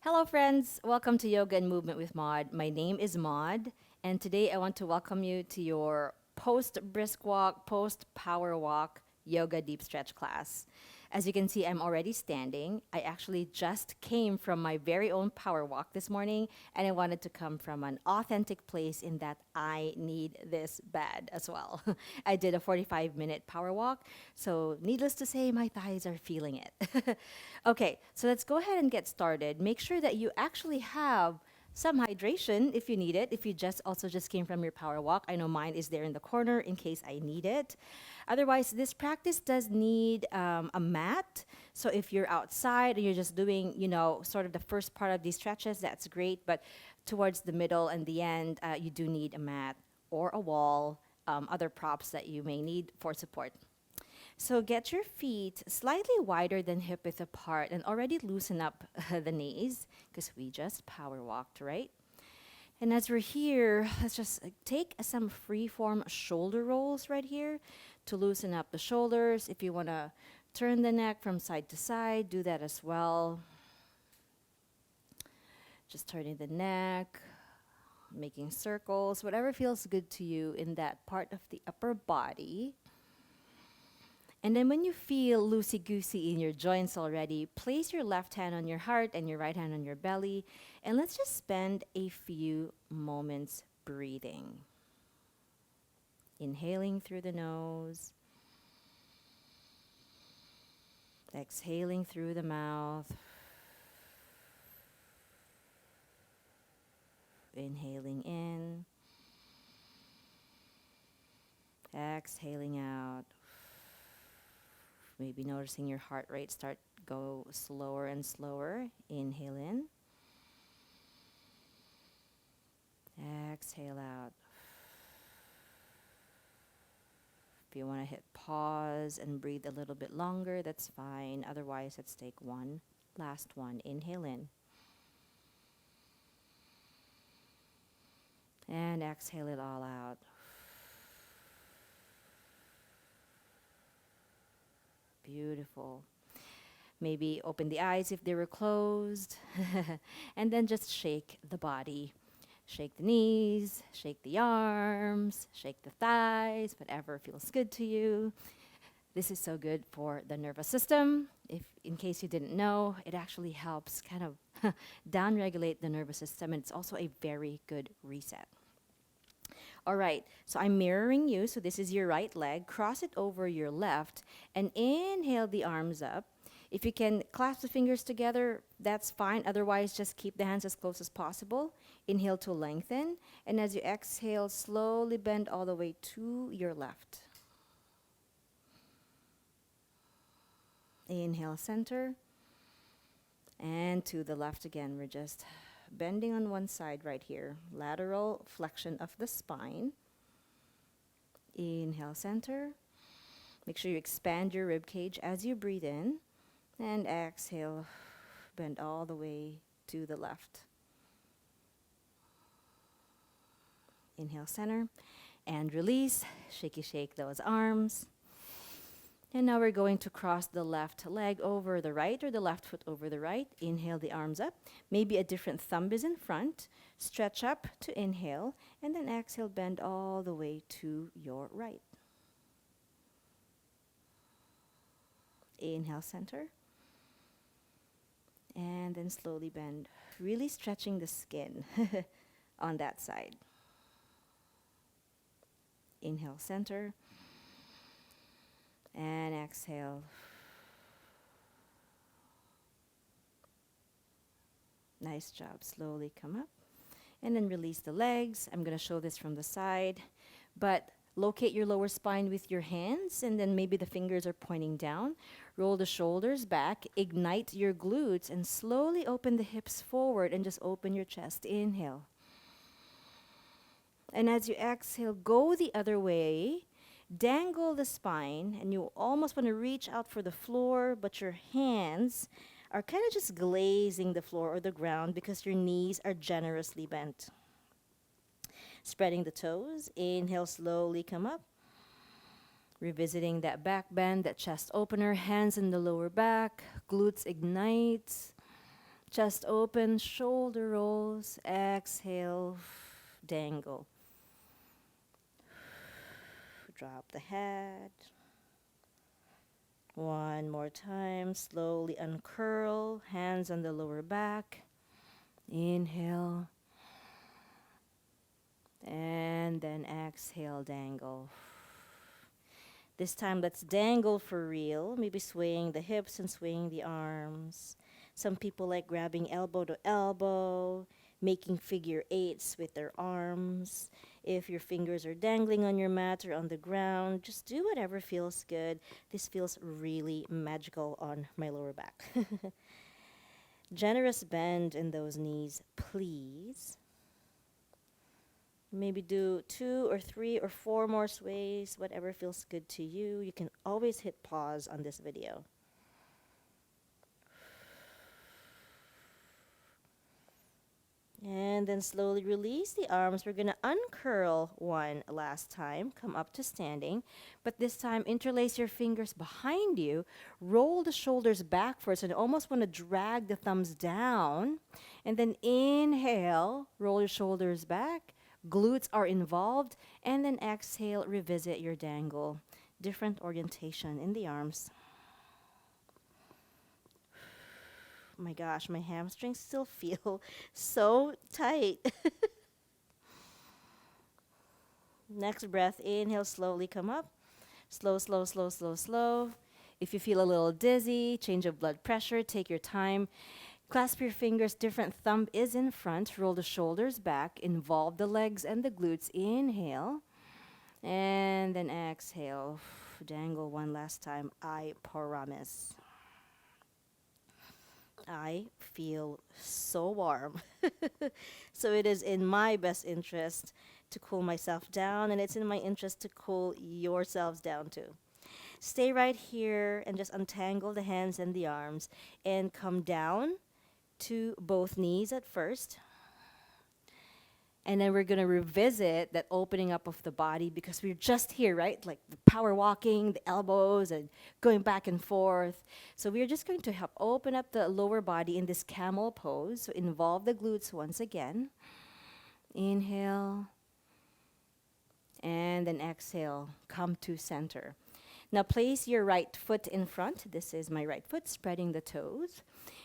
Hello, friends. Welcome to Yoga and Movement with Maud. My name is Maud, and today I want to welcome you to your post brisk walk, post power walk yoga deep stretch class. As you can see, I'm already standing. I actually just came from my very own power walk this morning, and I wanted to come from an authentic place in that I need this bad as well. I did a 45-minute power walk, so needless to say, my thighs are feeling it. Okay, so let's go ahead and get started. Make sure that you actually have some hydration if you need it. If you just came from your power walk, I know mine is there in the corner in case I need it. Otherwise, this practice does need a mat. So if you're outside and you're just doing, sort of the first part of these stretches, that's great. But towards the middle and the end, you do need a mat or a wall, other props that you may need for support. So get your feet slightly wider than hip width apart and already loosen up the knees because we just power walked, right? And as we're here, let's just take some free form shoulder rolls right here to loosen up the shoulders. If you want to turn the neck from side to side, do that as well. Just turning the neck, making circles, whatever feels good to you in that part of the upper body. And then when you feel loosey-goosey in your joints already, place your left hand on your heart and your right hand on your belly. And let's just spend a few moments breathing. Inhaling through the nose. Exhaling through the mouth. Inhaling in. Exhaling out. Maybe noticing your heart rate start go slower and slower. Inhale in. Exhale out. If you want to hit pause and breathe a little bit longer, that's fine. Otherwise, let's take one last one. Inhale in. And exhale it all out. Beautiful. Maybe open the eyes if they were closed. And then just shake the body. Shake the knees, shake the arms, shake the thighs, whatever feels good to you. This is so good for the nervous system. If, in case you didn't know, it actually helps kind of downregulate the nervous system, and it's also a very good reset. All right, so I'm mirroring you. So this is your right leg. Cross it over your left and inhale the arms up. If you can clasp the fingers together, that's fine. Otherwise, just keep the hands as close as possible. Inhale to lengthen. And as you exhale, slowly bend all the way to your left. Inhale, center. And to the left again. We're just bending on one side right here. Lateral flexion of the spine. Inhale, center. Make sure you expand your rib cage as you breathe in. And exhale, bend all the way to the left. Inhale, center. And release. Shaky shake those arms. And now we're going to cross the left leg over the right or the left foot over the right. Inhale the arms up. Maybe a different thumb is in front. Stretch up to inhale. And then exhale, bend all the way to your right. Inhale, center. And then slowly bend, really stretching the skin on that side. Inhale, center. And exhale. Nice job. Slowly come up. And then release the legs. I'm going to show this from the side. But locate your lower spine with your hands. And then maybe the fingers are pointing down. Roll the shoulders back. Ignite your glutes. And slowly open the hips forward. And just open your chest. Inhale. And as you exhale, go the other way. Dangle the spine, and you almost want to reach out for the floor, but your hands are kind of just glazing the floor or the ground because your knees are generously bent. Spreading the toes. Inhale, slowly come up. Revisiting that back bend, that chest opener, hands in the lower back, glutes ignite. Chest open, shoulder rolls. Exhale, dangle. Drop the head. One more time, slowly uncurl, hands on the lower back. Inhale. And then exhale, dangle. This time, let's dangle for real. Maybe swaying the hips and swaying the arms. Some people like grabbing elbow to elbow, making figure eights with their arms. If your fingers are dangling on your mat or on the ground, just do whatever feels good. This feels really magical on my lower back. Generous bend in those knees, please. Maybe do 2 or 3 or 4 more sways, whatever feels good to you. You can always hit pause on this video. And then slowly release the arms. We're going to uncurl one last time. Come up to standing. But this time, interlace your fingers behind you. Roll the shoulders back first. And almost want to drag the thumbs down. And then inhale. Roll your shoulders back. Glutes are involved. And then exhale. Revisit your dangle. Different orientation in the arms. My gosh, my hamstrings still feel so tight. Next breath, inhale, slowly come up. Slow, slow, slow, slow, slow. If you feel a little dizzy, change of blood pressure, take your time. Clasp your fingers, different thumb is in front. Roll the shoulders back, involve the legs and the glutes. Inhale. And then exhale. Dangle one last time, I promise. I feel so warm. So it is in my best interest to cool myself down, and it's in my interest to cool yourselves down too. Stay right here and just untangle the hands and the arms and come down to both knees at first. And then we're going to revisit that opening up of the body because we're just here, right? Like the power walking, the elbows, and going back and forth. So we're just going to help open up the lower body in this camel pose. So involve the glutes once again. Inhale. And then exhale. Come to center. Now place your right foot in front. This is my right foot, spreading the toes.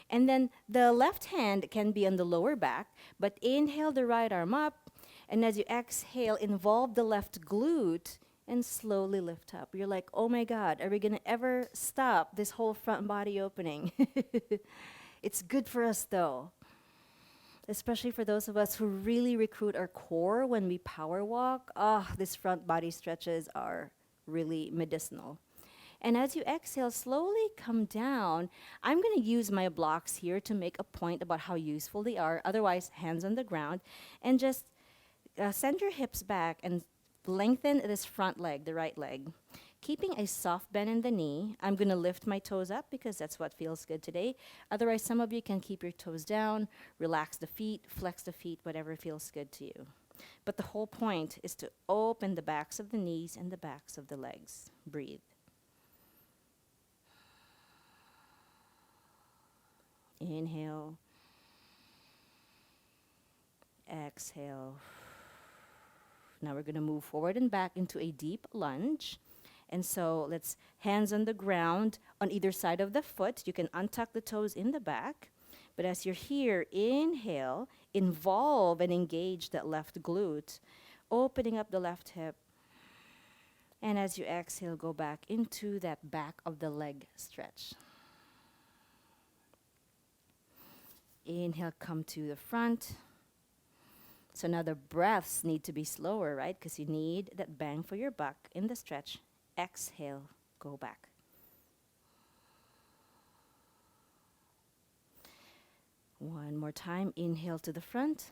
And then the left hand can be on the lower back, but inhale the right arm up, and as you exhale, involve the left glute and slowly lift up. You're like, oh my God, are we gonna ever stop this whole front body opening? It's good for us though, especially for those of us who really recruit our core when we power walk. These front body stretches are really medicinal. And as you exhale, slowly come down. I'm going to use my blocks here to make a point about how useful they are. Otherwise, hands on the ground. And just send your hips back and lengthen this front leg, the right leg. Keeping a soft bend in the knee. I'm going to lift my toes up because that's what feels good today. Otherwise, some of you can keep your toes down, relax the feet, flex the feet, whatever feels good to you. But the whole point is to open the backs of the knees and the backs of the legs. Breathe. Inhale. Exhale. Now we're going to move forward and back into a deep lunge. And so let's hands on the ground on either side of the foot. You can untuck the toes in the back. But as you're here, inhale, involve and engage that left glute, opening up the left hip. And as you exhale, go back into that back of the leg stretch. Inhale, come to the front. So now the breaths need to be slower, right? Because you need that bang for your buck in the stretch. Exhale, go back. One more time. Inhale to the front.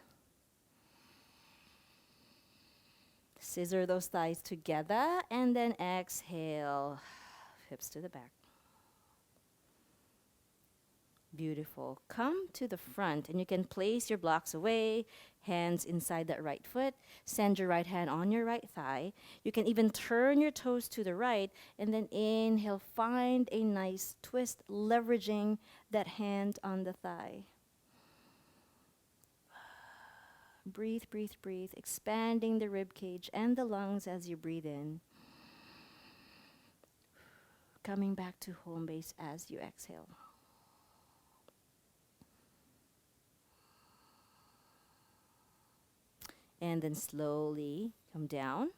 Scissor those thighs together. And then exhale. Hips to the back. Beautiful. Come to the front and you can place your blocks away, hands inside that right foot. Send your right hand on your right thigh. You can even turn your toes to the right and then inhale. Find a nice twist, leveraging that hand on the thigh. Breathe, breathe, breathe, expanding the rib cage and the lungs as you breathe in. Coming back to home base as you exhale. And then slowly come down.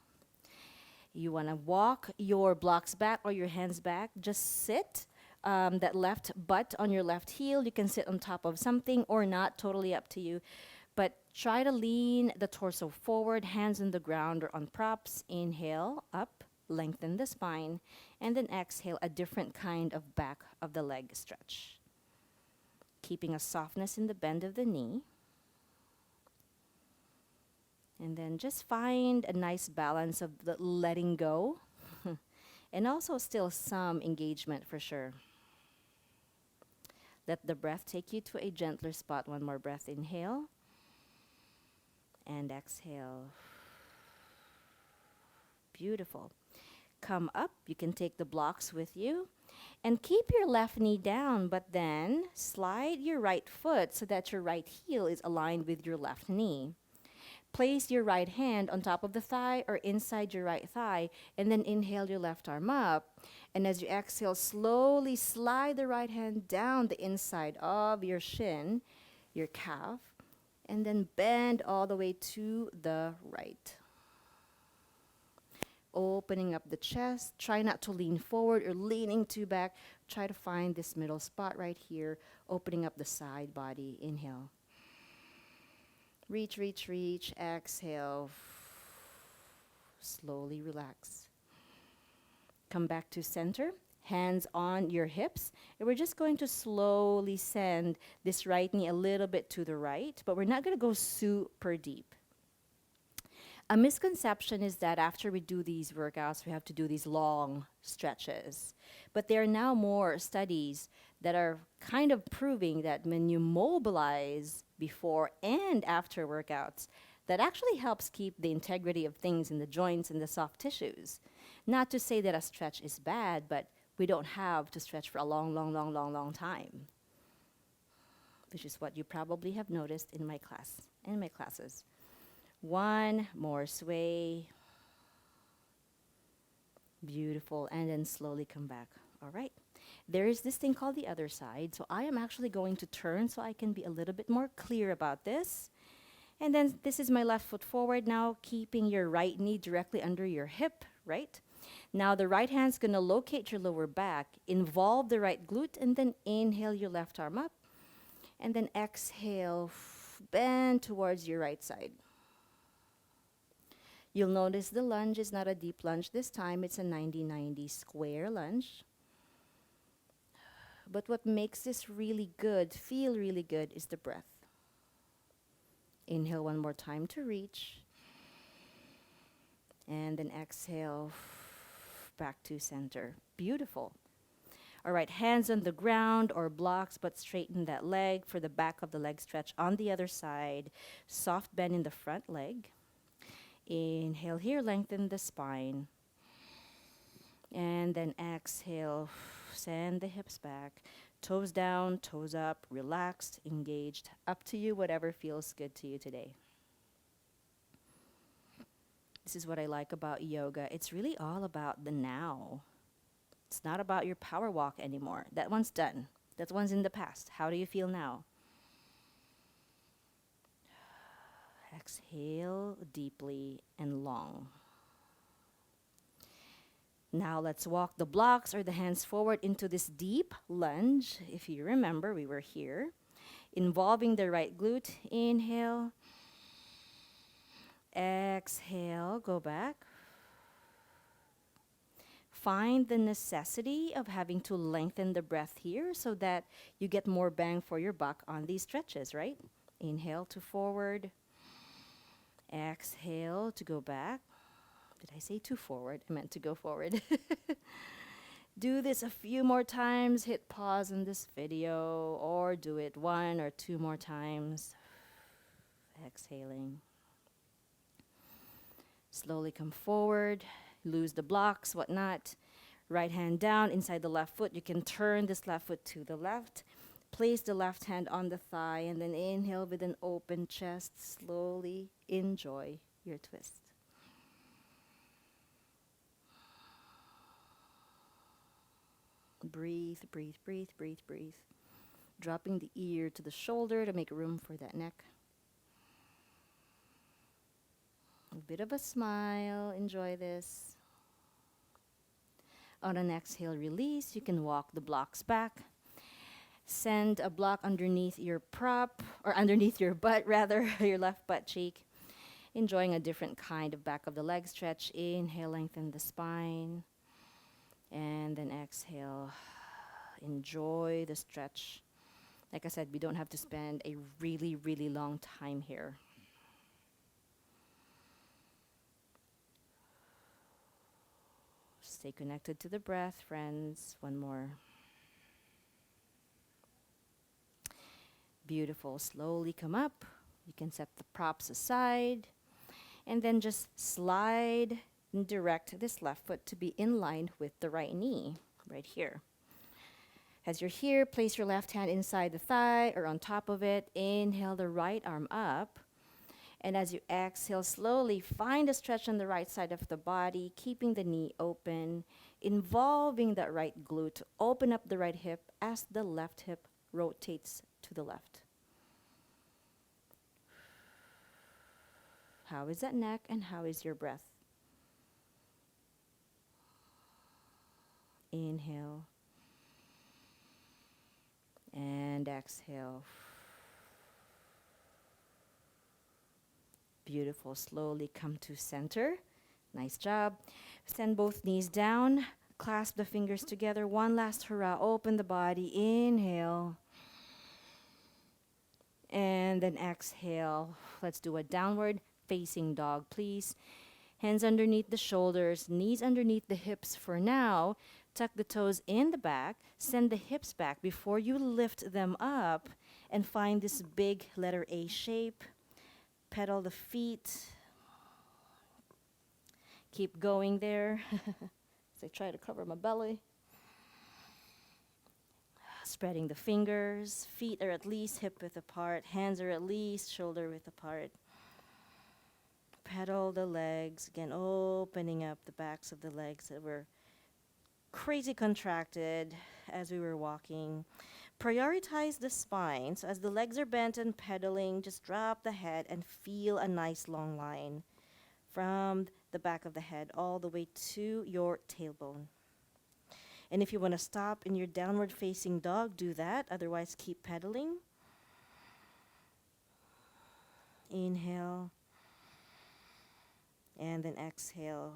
You want to walk your blocks back or your hands back. Just sit that left butt on your left heel. You can sit on top of something or not, totally up to you. But try to lean the torso forward, hands on the ground or on props. Inhale, up, lengthen the spine. And then exhale, a different kind of back of the leg stretch. Keeping a softness in the bend of the knee. And then just find a nice balance of the letting go and also still some engagement for sure. Let the breath take you to a gentler spot. One more breath. Inhale and exhale. Beautiful. Come up. You can take the blocks with you and keep your left knee down, but then slide your right foot so that your right heel is aligned with your left knee. Place your right hand on top of the thigh or inside your right thigh, and then inhale your left arm up. And as you exhale, slowly slide the right hand down the inside of your shin, your calf, and then bend all the way to the right. Opening up the chest. Try not to lean forward or leaning too back. Try to find this middle spot right here, opening up the side body. Inhale. Reach, reach, reach. Exhale. Slowly relax. Come back to center. Hands on your hips. And we're just going to slowly send this right knee a little bit to the right, but we're not going to go super deep. A misconception is that after we do these workouts, we have to do these long stretches. But there are now more studies that are kind of proving that when you mobilize before and after workouts, that actually helps keep the integrity of things in the joints and the soft tissues. Not to say that a stretch is bad, but we don't have to stretch for a long time, which is what you probably have noticed in my classes. One more sway. Beautiful. And then slowly come back. All right. There is this thing called the other side. So I am actually going to turn so I can be a little bit more clear about this. And then this is my left foot forward now, keeping your right knee directly under your hip, right? Now the right hand's going to locate your lower back, involve the right glute, and then inhale your left arm up. And then exhale, bend towards your right side. You'll notice the lunge is not a deep lunge this time. It's a 90-90 square lunge. But what makes this really good, feel really good, is the breath. Inhale one more time to reach. And then exhale back to center. Beautiful. All right, hands on the ground or blocks, but straighten that leg for the back of the leg stretch on the other side. Soft bend in the front leg. Inhale here, lengthen the spine. And then exhale, send the hips back. Toes down, toes up, relaxed, engaged. Up to you, whatever feels good to you today. This is what I like about yoga. It's really all about the now. It's not about your power walk anymore. That one's done. That one's in the past. How do you feel now? Exhale deeply and long. Now let's walk the blocks or the hands forward into this deep lunge. If you remember, we were here. Involving the right glute. Inhale. Exhale. Go back. Find the necessity of having to lengthen the breath here so that you get more bang for your buck on these stretches, right? Inhale to forward. Exhale to go back. Did I say to forward? I meant to go forward. Do this a few more times. Hit pause on this video or do it 1 or 2 more times. Exhaling. Slowly come forward. Lose the blocks, whatnot. Right hand down inside the left foot. You can turn this left foot to the left. Place the left hand on the thigh and then inhale with an open chest. Slowly enjoy your twist. Breathe, breathe, breathe, breathe, breathe. Dropping the ear to the shoulder to make room for that neck. A bit of a smile. Enjoy this. On an exhale, release. You can walk the blocks back. Send a block underneath your prop, or underneath your butt rather, your left butt cheek. Enjoying a different kind of back of the leg stretch. Inhale, lengthen the spine. And then exhale. Enjoy the stretch. Like I said, we don't have to spend a really, really long time here. Stay connected to the breath, friends. One more. Beautiful. Slowly come up. You can set the props aside. And then just slide and direct this left foot to be in line with the right knee, right here. As you're here, place your left hand inside the thigh or on top of it. Inhale the right arm up. And as you exhale, slowly find a stretch on the right side of the body, keeping the knee open, involving that right glute to open up the right hip as the left hip rotates to the left. How is that neck and how is your breath? Inhale. And exhale. Beautiful. Slowly come to center. Nice job. Send both knees down. Clasp the fingers together. One last hurrah. Open the body. Inhale. And then exhale. Let's do a downward facing dog, please. Hands underneath the shoulders. Knees underneath the hips for now. Tuck the toes in the back. Send the hips back before you lift them up. And find this big letter A shape. Pedal the feet. Keep going there. As I try to cover my belly. Spreading the fingers. Feet are at least hip width apart. Hands are at least shoulder width apart. Pedal the legs. Again, opening up the backs of the legs that were crazy contracted as we were walking. Prioritize the spine. So as the legs are bent and pedaling, just drop the head and feel a nice long line from the back of the head all the way to your tailbone. And if you want to stop in your downward facing dog, do that. Otherwise, keep pedaling. Inhale. And then exhale.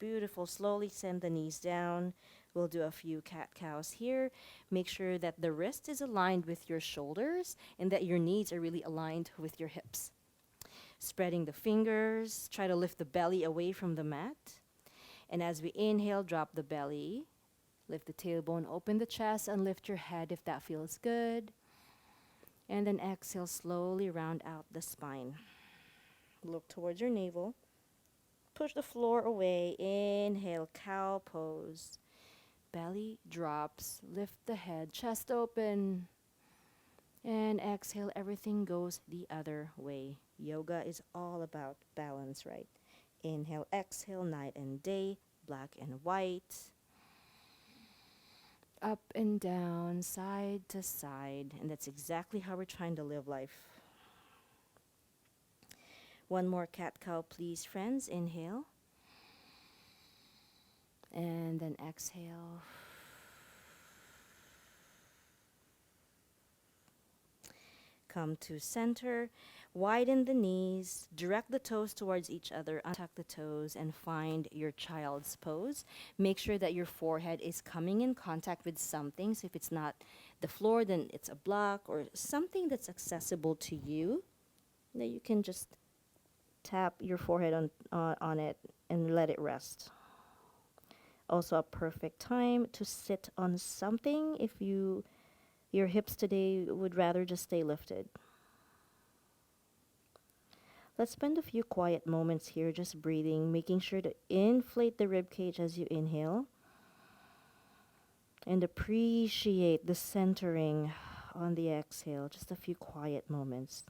Beautiful. Slowly send the knees down. We'll do a few cat-cows here. Make sure that the wrist is aligned with your shoulders and that your knees are really aligned with your hips. Spreading the fingers. Try to lift the belly away from the mat. And as we inhale, drop the belly. Lift the tailbone, open the chest, and lift your head if that feels good. And then exhale, slowly round out the spine. Look towards your navel. Push the floor away. Inhale, cow pose. Belly drops. Lift the head, chest open. And exhale, everything goes the other way. Yoga is all about balance, right? Inhale, exhale, night and day, black and white. Up and down, side to side. And that's exactly how we're trying to live life. One more cat-cow, please, friends. Inhale. And then exhale. Come to center. Widen the knees. Direct the toes towards each other. Untuck the toes and find your child's pose. Make sure that your forehead is coming in contact with something. So if it's not the floor, then it's a block or something that's accessible to you. That you can just tap your forehead on it and let it rest. Also a perfect time to sit on something if your hips today would rather just stay lifted. Let's spend a few quiet moments here just breathing, making sure to inflate the rib cage as you inhale. And appreciate the centering on the exhale. Just a few quiet moments.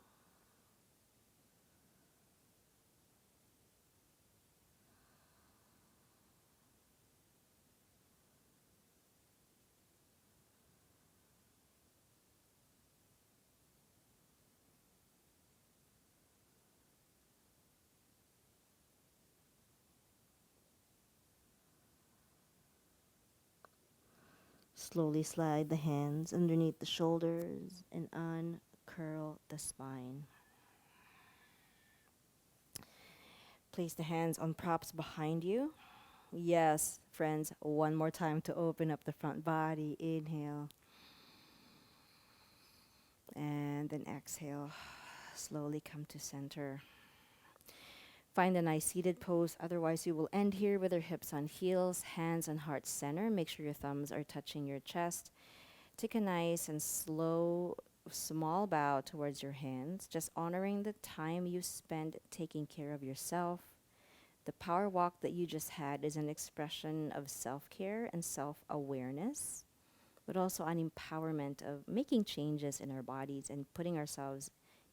Slowly slide the hands underneath the shoulders and uncurl the spine. Place the hands on props behind you. Yes, friends, one more time to open up the front body. Inhale and then exhale. Slowly come to center. Find a nice seated pose. Otherwise, you will end here with your hips on heels, hands on heart center. Make sure your thumbs are touching your chest. Take a nice and slow, small bow towards your hands, just honoring the time you spend taking care of yourself. The power walk that you just had is an expression of self care and self awareness, but also an empowerment of making changes in our bodies and putting ourselves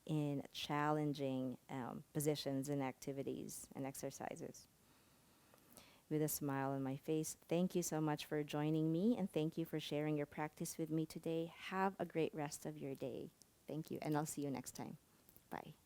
in challenging positions and activities and exercises. With a smile on my face, thank you so much for joining me and thank you for sharing your practice with me today. Have a great rest of your day. Thank you, and I'll see you next time. Bye.